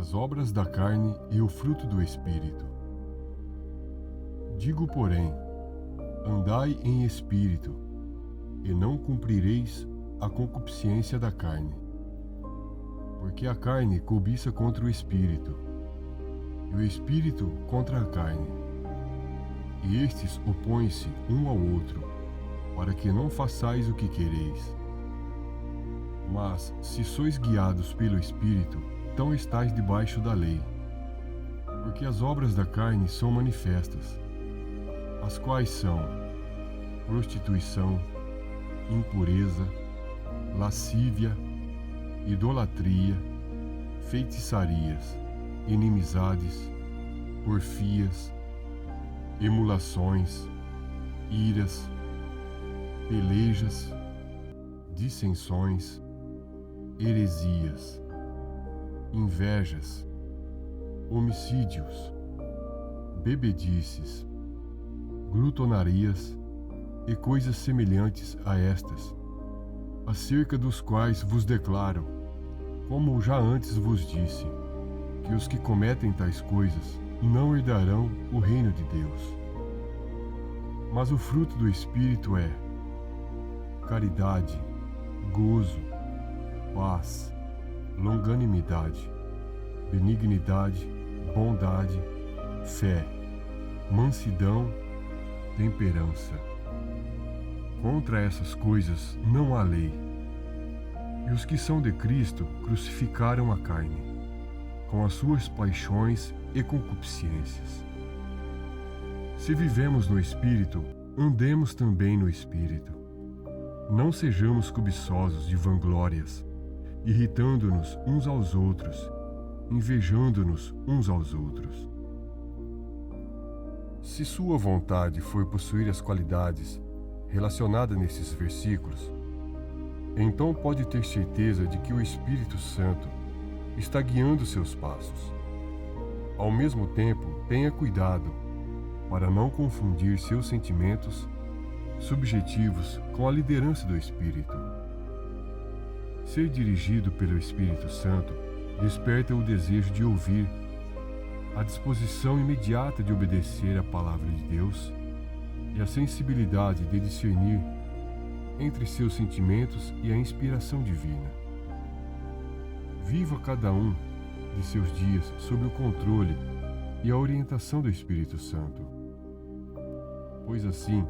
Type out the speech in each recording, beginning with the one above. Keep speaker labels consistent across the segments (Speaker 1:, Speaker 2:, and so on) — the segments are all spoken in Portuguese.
Speaker 1: As obras da carne e o fruto do Espírito. Digo, porém, andai em espírito, e não cumprireis a concupiscência da carne. Porque a carne cobiça contra o espírito, e o espírito contra a carne. E estes opõem-se um ao outro, para que não façais o que quereis. Mas, se sois guiados pelo Espírito, então estáis debaixo da lei. Porque as obras da carne são manifestas, as quais são prostituição, impureza, lascívia, idolatria, feitiçarias, inimizades, porfias, emulações, iras, pelejas, dissensões, heresias, invejas, homicídios, bebedices, glutonarias e coisas semelhantes a estas, acerca dos quais vos declaro, como já antes vos disse, que os que cometem tais coisas não herdarão o reino de Deus. Mas o fruto do Espírito é caridade, gozo, paz, longanimidade, benignidade, bondade, fé, mansidão, temperança. Contra essas coisas não há lei. E os que são de Cristo crucificaram a carne, com as suas paixões e concupiscências. Se vivemos no Espírito, andemos também no Espírito. Não sejamos cobiçosos de vanglórias, irritando-nos uns aos outros, invejando-nos uns aos outros. Se sua vontade for possuir as qualidades relacionadas nesses versículos, então pode ter certeza de que o Espírito Santo está guiando seus passos. Ao mesmo tempo, tenha cuidado para não confundir seus sentimentos subjetivos com a liderança do Espírito. Ser dirigido pelo Espírito Santo desperta o desejo de ouvir, a disposição imediata de obedecer à palavra de Deus e a sensibilidade de discernir entre seus sentimentos e a inspiração divina. Viva cada um de seus dias sob o controle e a orientação do Espírito Santo. Pois assim,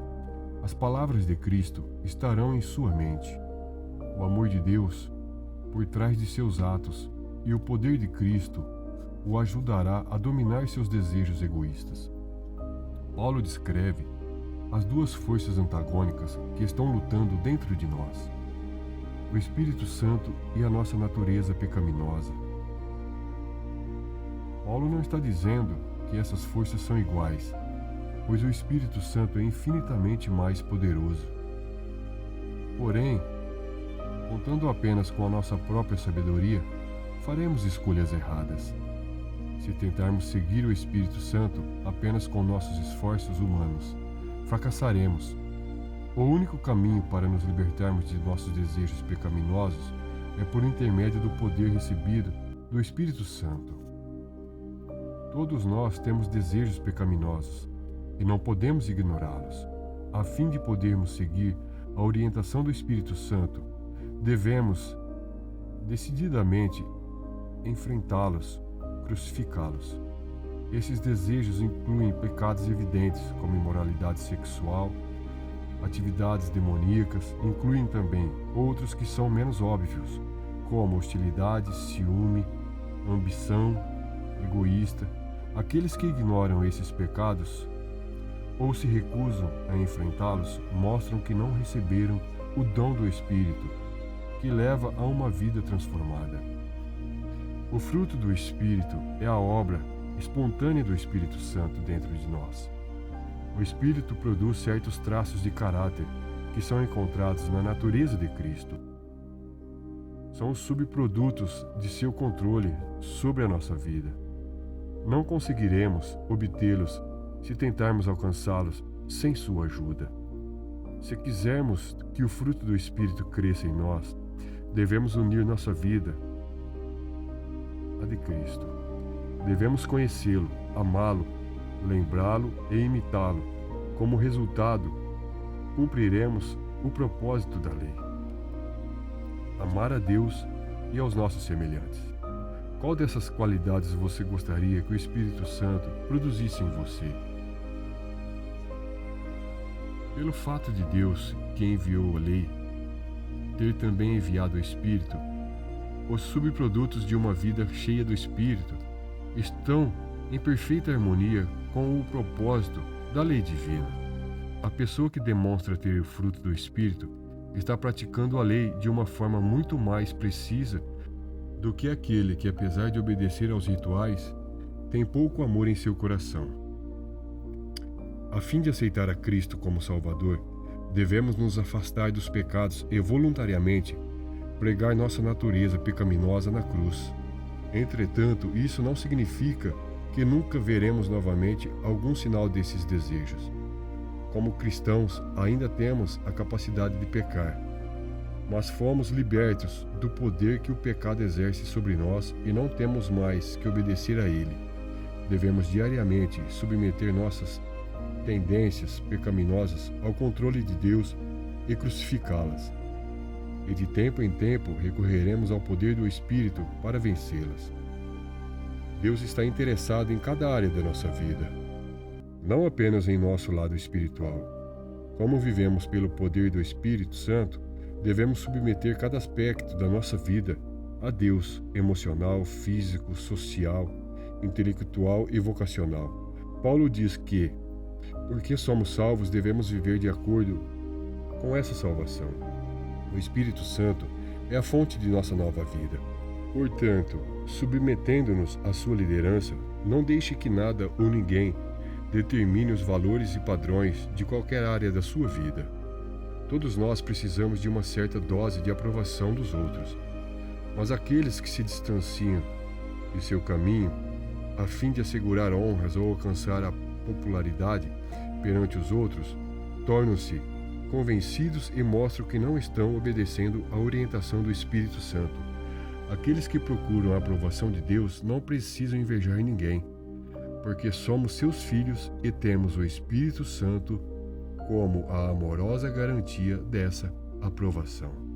Speaker 1: as palavras de Cristo estarão em sua mente, o amor de Deus por trás de seus atos e o poder de Cristo o ajudará a dominar seus desejos egoístas. Paulo descreve as duas forças antagônicas que estão lutando dentro de nós: o Espírito Santo e a nossa natureza pecaminosa. Paulo não está dizendo que essas forças são iguais, pois o Espírito Santo é infinitamente mais poderoso. Porém, contando apenas com a nossa própria sabedoria, faremos escolhas erradas. Se tentarmos seguir o Espírito Santo apenas com nossos esforços humanos, fracassaremos. O único caminho para nos libertarmos de nossos desejos pecaminosos é por intermédio do poder recebido do Espírito Santo. Todos nós temos desejos pecaminosos e não podemos ignorá-los. A fim de podermos seguir a orientação do Espírito Santo, devemos decididamente enfrentá-los, crucificá-los. Esses desejos incluem pecados evidentes, como imoralidade sexual, atividades demoníacas, incluem também outros que são menos óbvios, como hostilidade, ciúme, ambição, egoísta. Aqueles que ignoram esses pecados ou se recusam a enfrentá-los mostram que não receberam o dom do Espírito, que leva a uma vida transformada. O fruto do Espírito é a obra espontânea do Espírito Santo dentro de nós. O Espírito produz certos traços de caráter que são encontrados na natureza de Cristo. São os subprodutos de seu controle sobre a nossa vida. Não conseguiremos obtê-los se tentarmos alcançá-los sem sua ajuda. Se quisermos que o fruto do Espírito cresça em nós, devemos unir nossa vida a de Cristo. Devemos conhecê-lo, amá-lo, lembrá-lo e imitá-lo. Como resultado, cumpriremos o propósito da lei: amar a Deus e aos nossos semelhantes. Qual dessas qualidades você gostaria que o Espírito Santo produzisse em você? Pelo fato de Deus, que enviou a lei, ter também enviado o Espírito, os subprodutos de uma vida cheia do Espírito estão em perfeita harmonia com o propósito da lei divina. A pessoa que demonstra ter o fruto do Espírito está praticando a lei de uma forma muito mais precisa do que aquele que, apesar de obedecer aos rituais, tem pouco amor em seu coração. A fim de aceitar a Cristo como Salvador, devemos nos afastar dos pecados e voluntariamente pregar nossa natureza pecaminosa na cruz. Entretanto, isso não significa que nunca veremos novamente algum sinal desses desejos. Como cristãos, ainda temos a capacidade de pecar, mas fomos libertos do poder que o pecado exerce sobre nós e não temos mais que obedecer a ele. Devemos diariamente submeter nossas tendências pecaminosas ao controle de Deus e crucificá-las. E de tempo em tempo recorreremos ao poder do Espírito para vencê-las. Deus está interessado em cada área da nossa vida, não apenas em nosso lado espiritual. Como vivemos pelo poder do Espírito Santo, devemos submeter cada aspecto da nossa vida a Deus: emocional, físico, social, intelectual e vocacional. Paulo diz que, porque somos salvos, devemos viver de acordo com essa salvação. O Espírito Santo é a fonte de nossa nova vida. Portanto, submetendo-nos à sua liderança, não deixe que nada ou ninguém determine os valores e padrões de qualquer área da sua vida. Todos nós precisamos de uma certa dose de aprovação dos outros, mas aqueles que se distanciam de seu caminho a fim de assegurar honras ou alcançar a popularidade perante os outros, tornam-se convencidos e mostram que não estão obedecendo à orientação do Espírito Santo. Aqueles que procuram a aprovação de Deus não precisam invejar ninguém, porque somos seus filhos e temos o Espírito Santo como a amorosa garantia dessa aprovação.